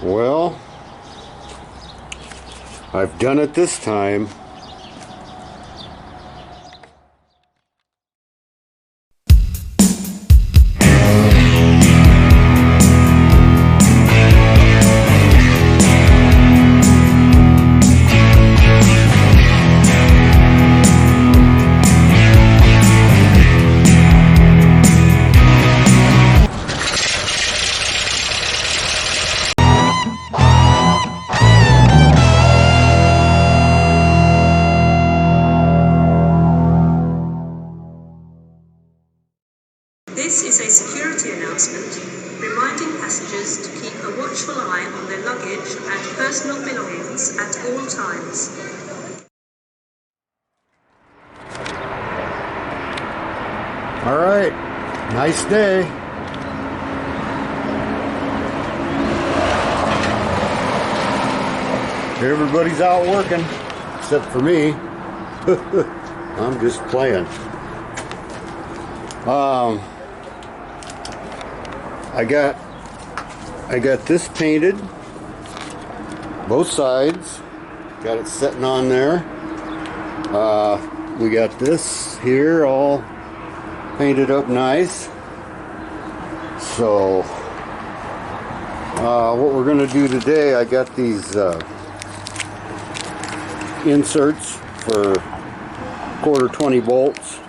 Well, I've done it this time. This is a security announcement reminding passengers to keep a watchful eye on their luggage and personal belongings at all times. All right, nice day. Everybody's out working, except for me. I'm just playing. I got this painted, both sides. Got it sitting on there. We got this here all painted up nice. So what we're gonna do today, I got these inserts for 1/4 bolts,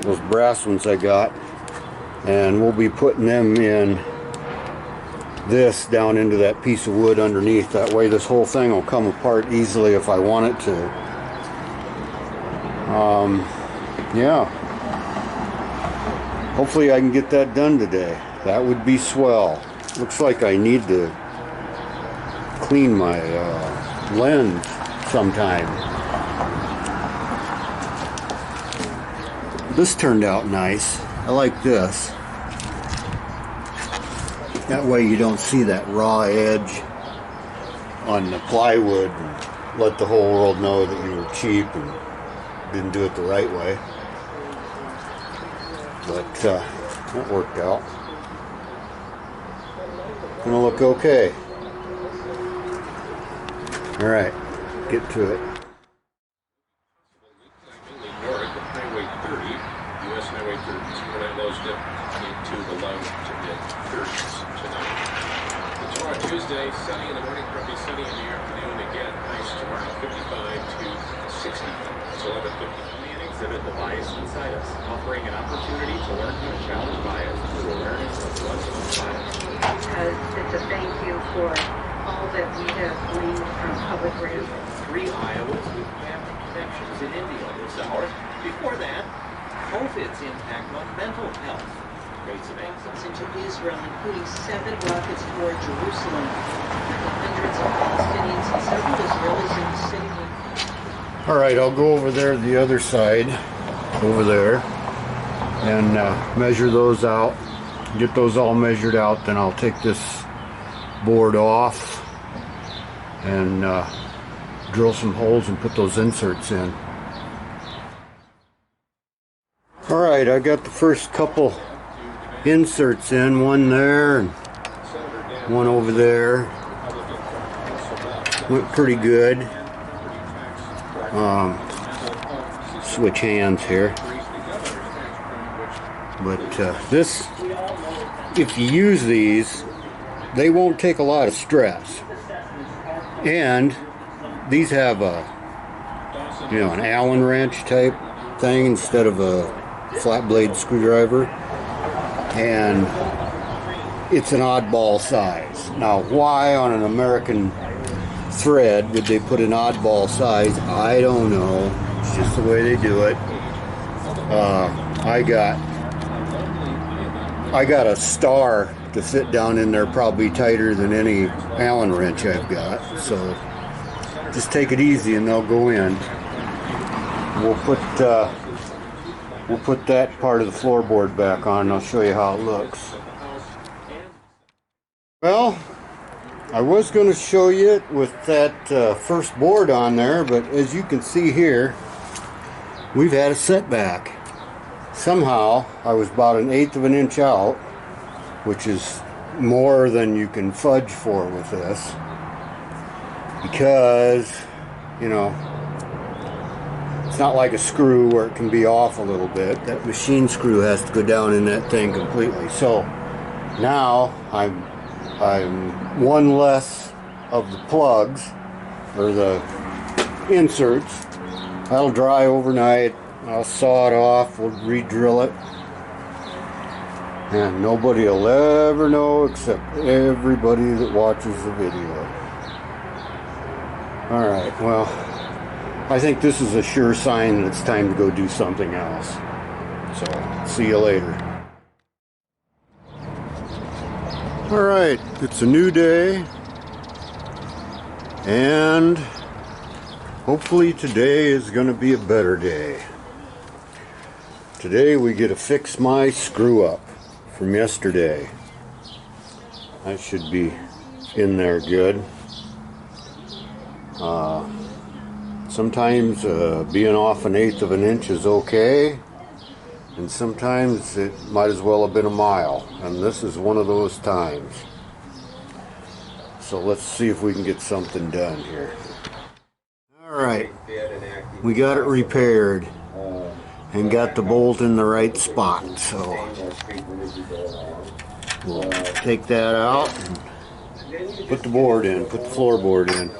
those brass ones I got, and we'll be putting them in this down into that piece of wood underneath. That way this whole thing will come apart easily if I want it to. Yeah, hopefully I can get that done today. That would be swell. Looks like I need to clean my lens sometime. This turned out nice. I like this. That way you don't see that raw edge on the plywood and let the whole world know that you were cheap and didn't do it the right way. But that worked out. Gonna look okay. All right, get to it. Highway 30, US Highway 30, overnight lows dip into the low to mid-30s tonight. Tomorrow, Tuesday, sunny in the morning, probably sunny in the afternoon. Again, highs tomorrow, 55 to 60. It's 11:50. An exhibit the bias inside us, offering an opportunity to learn how to challenge bias through awareness of what's inside us. Because it's a thank you for all that we have gleaned from public radio. 3 Iowas with family connections in India this hour. Before that, COVID's impact on mental health. Rates of anxiety. Into Israel, including 7 rockets toward Jerusalem. Hundreds of Palestinians and several Israelis in the city. All right, I'll go over there to the other side, over there, and measure those out. Get those all measured out, then I'll take this board off and drill some holes and put those inserts in. All right, I got the first couple inserts in, one there and one over there. Went pretty good. Switch hands here. But this, if you use these, they won't take a lot of stress. And these have a, an Allen wrench type thing instead of a flat blade screwdriver. And it's an oddball size. Now, why on an American thread would they put an oddball size? I don't know. It's just the way they do it. I got a star to fit down in there, probably tighter than any Allen wrench I've got. So just take it easy and they'll go in. We'll put that part of the floorboard back on and I'll show you how it looks. Well, I was going to show you it with that first board on there, but as you can see here, we've had a setback. Somehow, I was about 1/8 of an inch out, which is more than you can fudge for with this, because, you know, it's not like a screw where it can be off a little bit. That machine screw has to go down in that thing completely. So now I'm one less of the plugs, or the inserts. That'll dry overnight. I'll saw it off, we'll re-drill it, and nobody will ever know except everybody that watches the video. Alright, well, I think this is a sure sign that it's time to go do something else. So, see you later. Alright, it's a new day, and hopefully today is going to be a better day. Today we get to fix my screw up from yesterday. That should be in there good. Sometimes being off 1/8 of an inch is okay, and sometimes it might as well have been a mile, and this is one of those times. So let's see if we can get something done here. Alright, we got it repaired and got the bolt in the right spot, so we'll take that out and put the board in, put the floorboard in.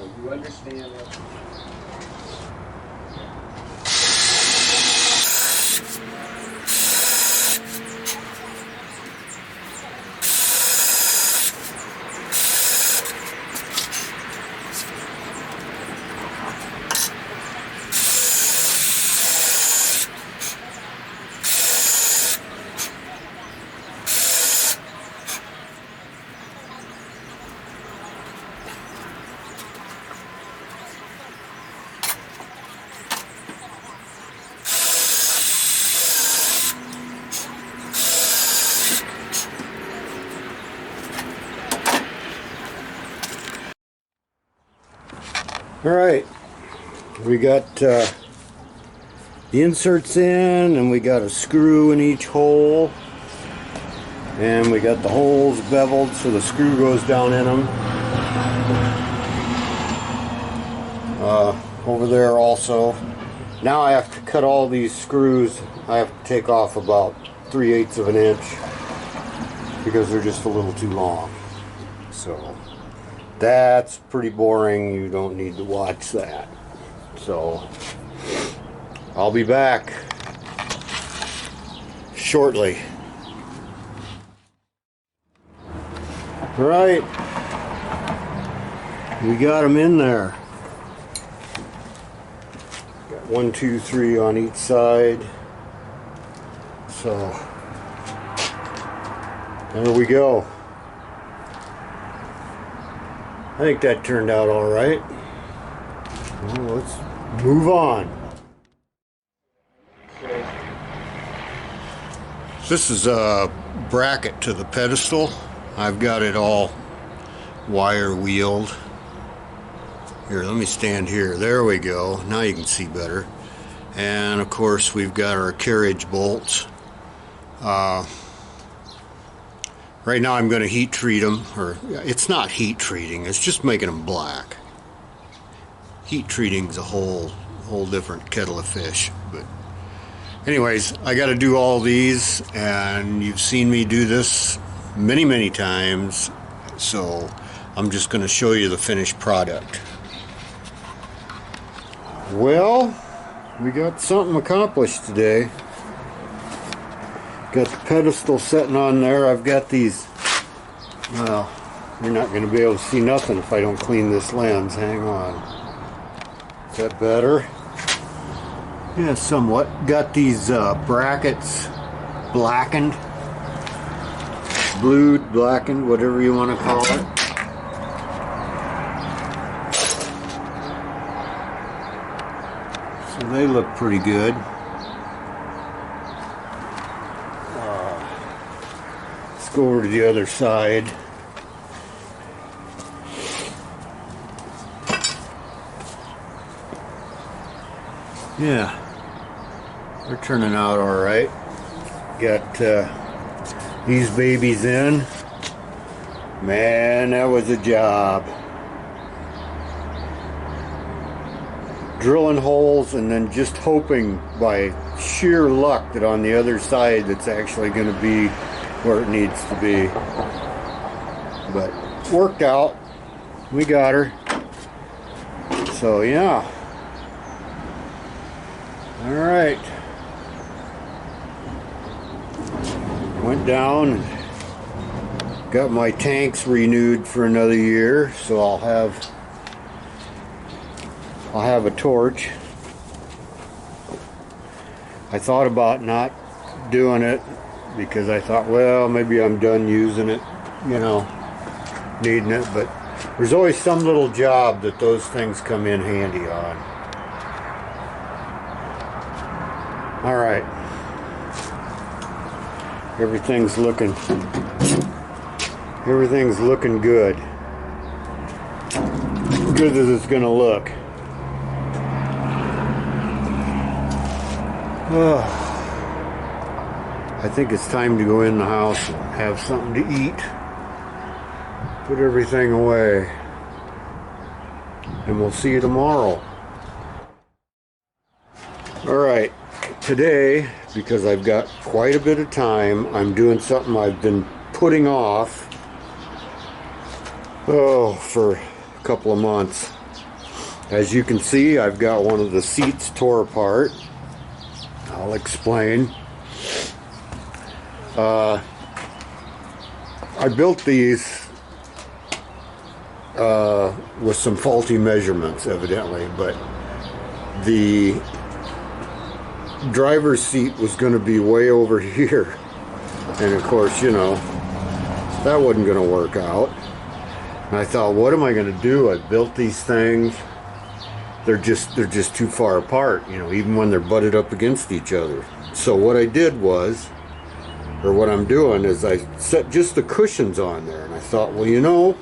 Alright, we got the inserts in, and we got a screw in each hole, and we got the holes beveled so the screw goes down in them. Over there also. Now I have to cut all these screws. I have to take off about 3/8 of an inch because they're just a little too long. So that's pretty boring. You don't need to watch that. So I'll be back shortly. Right, we got them in there. Got 1, 2, 3 on each side. So there we go. I think that turned out all right. Well, let's move on. This is a bracket to the pedestal. I've got it all wire wheeled. Here, let me stand here. There we go. Now you can see better. And of course we've got our carriage bolts. Right now I'm going to heat treat them, or it's not heat treating, it's just making them black. Heat treating is a whole different kettle of fish. But anyways, I got to do all these, and you've seen me do this many times, so I'm just going to show you the finished product. Well, we got something accomplished today. Got the pedestal sitting on there. I've got these, well, you're not going to be able to see nothing if I don't clean this lens. Hang on. Is that better? Yeah, somewhat. Got these brackets blackened, blued, blackened, whatever you want to call it. So they look pretty good. Go over to the other side. Yeah, they're turning out all right. Got these babies in. Man, that was a job. Drilling holes and then just hoping by sheer luck that on the other side it's actually going to be where it needs to be. But worked out. We got her. So yeah. Alright. Went down and got my tanks renewed for another year, so I'll have a torch. I thought about not doing it because I thought, well, maybe I'm done using it, you know, needing it, but there's always some little job that those things come in handy on. All right. Everything's looking good. Good as it's gonna look. I think it's time to go in the house and have something to eat. Put everything away. And we'll see you tomorrow. Alright, today, because I've got quite a bit of time, I'm doing something I've been putting off for a couple of months. As you can see, I've got one of the seats tore apart. I'll explain. I built these with some faulty measurements, evidently, but the driver's seat was going to be way over here, and of course, you know, that wasn't going to work out. And I thought, what am I going to do? I built these things. They're just too far apart, you know, even when they're butted up against each other. So what I did was, or what I'm doing is I set just the cushions on there, and I thought, well, you know,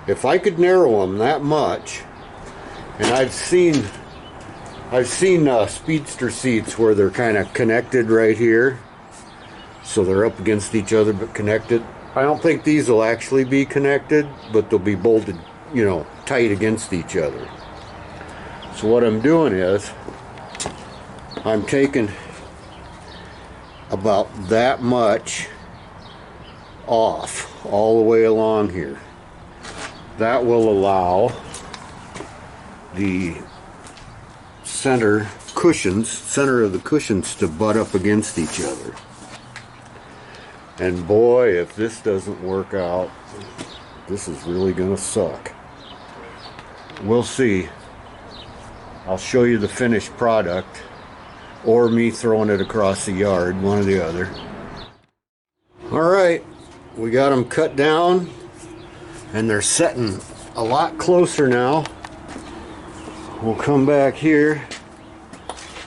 if I could narrow them that much, and I've seen speedster seats where they're kind of connected right here, so they're up against each other but connected. I don't think these will actually be connected, but they'll be bolted, you know, tight against each other. So what I'm doing is I'm taking about that much off all the way along here. That will allow the center of the cushions to butt up against each other. And boy, if this doesn't work out, this is really gonna suck. We'll see. I'll show you the finished product, or me throwing it across the yard, one or the other. Alright, we got them cut down, and they're setting a lot closer now. We'll come back here.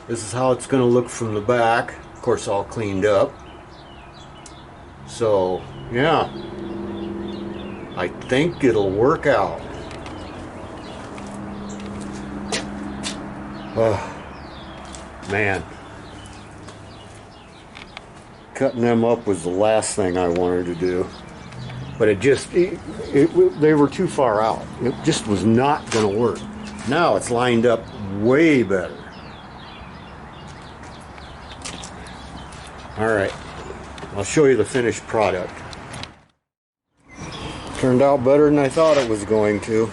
This is how it's going to look from the back. Of course, all cleaned up. So, yeah. I think it'll work out. Oh, man. Cutting them up was the last thing I wanted to do. But they were too far out. It just was not going to work. Now it's lined up way better. Alright, I'll show you the finished product. Turned out better than I thought it was going to.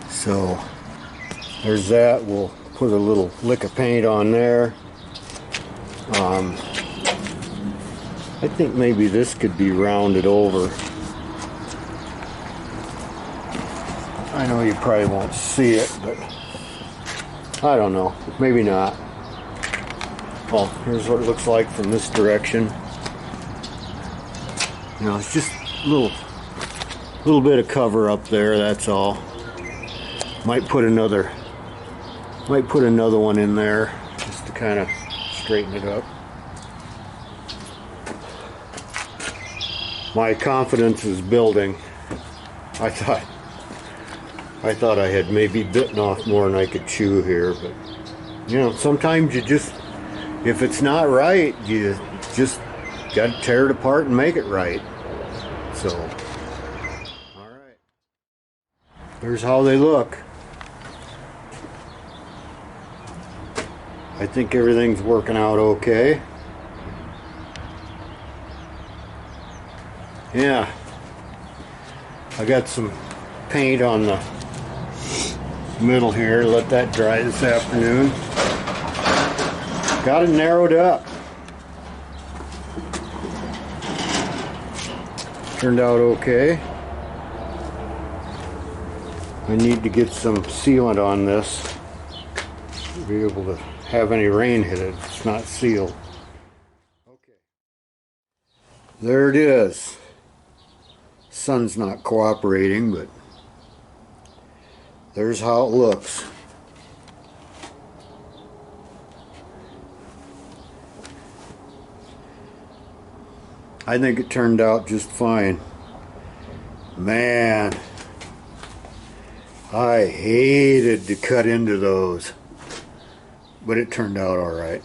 So, there's that. We'll put a little lick of paint on there. I think maybe this could be rounded over. I know you probably won't see it, but I don't know. Maybe not. Well, here's what it looks like from this direction. You know, it's just a little bit of cover up there, that's all. Might put another one in there just to kind of straighten it up. My confidence is building. I thought I had maybe bitten off more than I could chew here, but you know, sometimes you just, if it's not right, you just got to tear it apart and make it right. So, all right. There's how they look. I think everything's working out okay. Yeah. I got some paint on the middle here. Let that dry this afternoon. Got it narrowed up. Turned out okay. I need to get some sealant on this to be able to have any rain hit it. It's not sealed. Okay. There it is. Sun's not cooperating, but there's how it looks. I think it turned out just fine. Man, I hated to cut into those, but it turned out all right.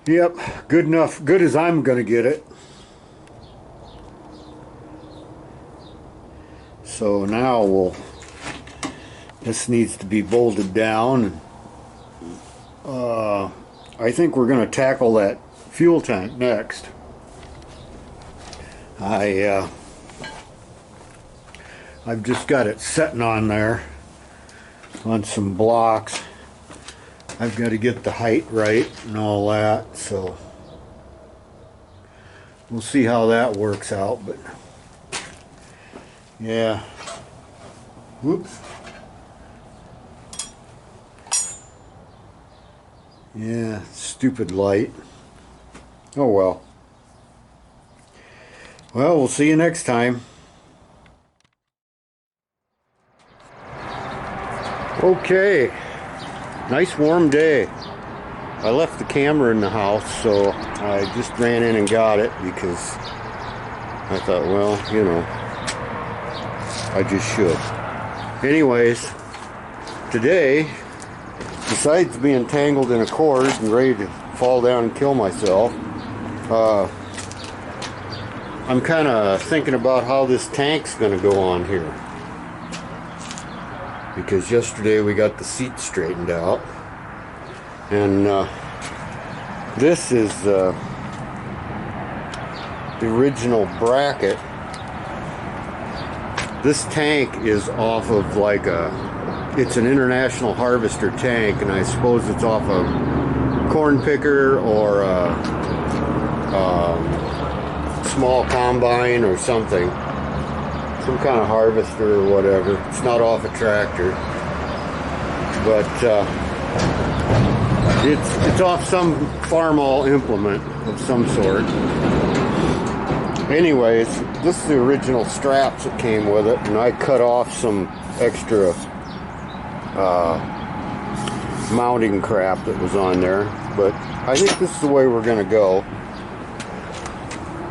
Yep, good enough, good as I'm gonna get it. So now this needs to be bolted down. I think we're gonna tackle that fuel tank next. I've just got it sitting on there on some blocks. I've got to get the height right and all that, so we'll see how that works out. But yeah, whoops, yeah, stupid light. Oh well. Well, we'll see you next time. Okay, nice warm day. I left the camera in the house, so I just ran in and got it because I thought, well, you know, I just should. Anyways, today, besides being tangled in a cord and ready to fall down and kill myself, I'm kind of thinking about how this tank's going to go on here. Because yesterday we got the seat straightened out. And this is the original bracket. This tank is off of like it's an International Harvester tank, and I suppose it's off a corn picker or a small combine or something, some kind of harvester or whatever. It's not off a tractor, but it's off some farm-all implement of some sort. Anyways, this is the original straps that came with it, and I cut off some extra mounting crap that was on there, but I think this is the way we're going to go.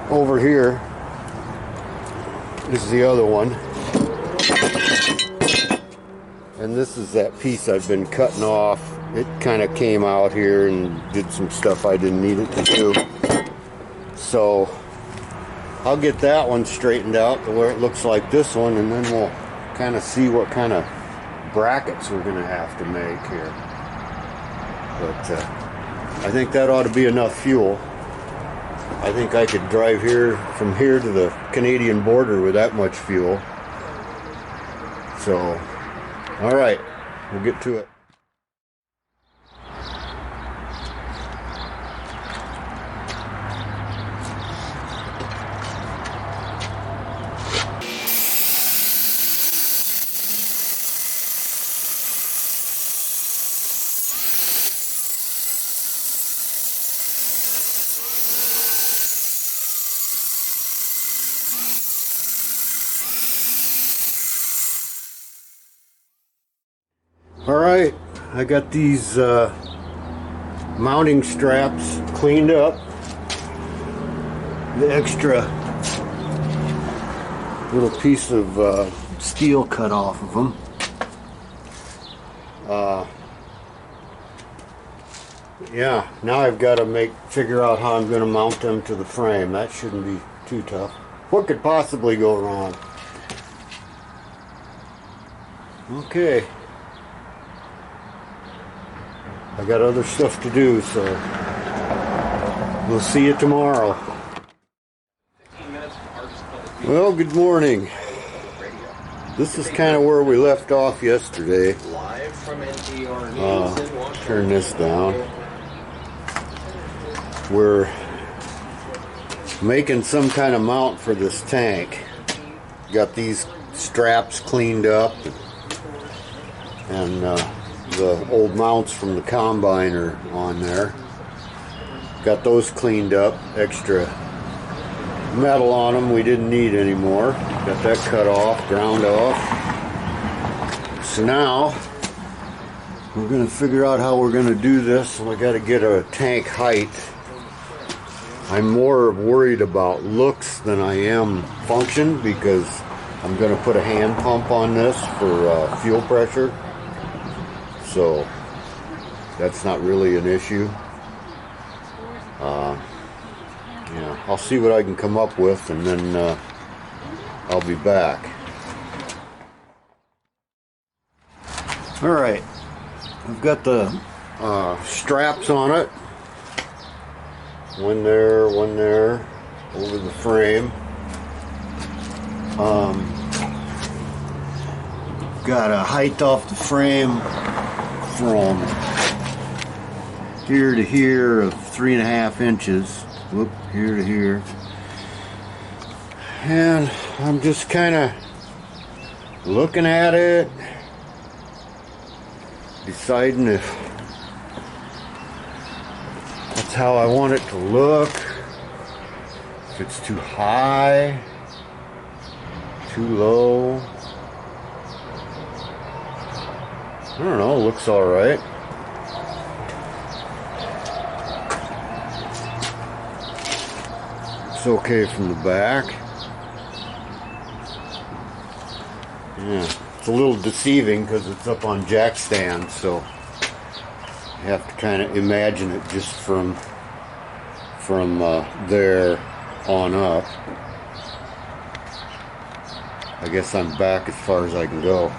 Over here is the other one, and this is that piece I've been cutting off. It kind of came out here and did some stuff I didn't need it to do, so I'll get that one straightened out to where it looks like this one, and then we'll kind of see what kind of brackets we're going to have to make here. But I think that ought to be enough fuel. I think I could drive from here to the Canadian border with that much fuel. So, all right, we'll get to it. Alright, I got these mounting straps cleaned up. The extra little piece of steel cut off of them. yeah, now I've got to figure out how I'm going to mount them to the frame. That shouldn't be too tough. What could possibly go wrong? Okay. I got other stuff to do, so we'll see you tomorrow. Well, good morning. This is kind of where we left off yesterday. Live from NPR News in Washington. Turn this down. We're making some kind of mount for this tank. Got these straps cleaned up, and the old mounts from the combine are on there. Got those cleaned up. Extra metal on them we didn't need anymore. Got that cut off, ground off. So now we're going to figure out how we're going to do this. And I got to get a tank height. I'm more worried about looks than I am function, because I'm going to put a hand pump on this for fuel pressure. So that's not really an issue. Yeah, I'll see what I can come up with, and then I'll be back. Alright, I've got the straps on it. One there, over the frame. Got a height off the frame from here to here of 3.5 inches. Whoop, here to here. And I'm just kind of looking at it, deciding if that's how I want it to look. If it's too high, too low. I don't know, looks alright. It's okay from the back. Yeah, it's a little deceiving because it's up on jack stands, so you have to kind of imagine it just from there on up. I guess I'm back as far as I can go.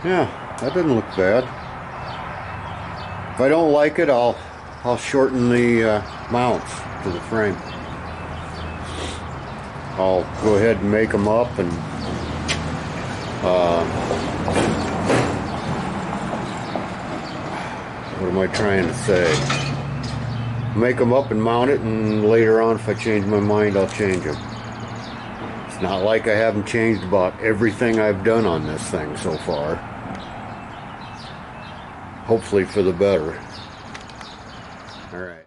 Yeah, that doesn't look bad. If I don't like it, I'll shorten the mounts to the frame. I'll go ahead and make them up, and what am I trying to say? Make them up and mount it, and later on, if I change my mind, I'll change them. It's not like I haven't changed about everything I've done on this thing so far. Hopefully for the better. All right.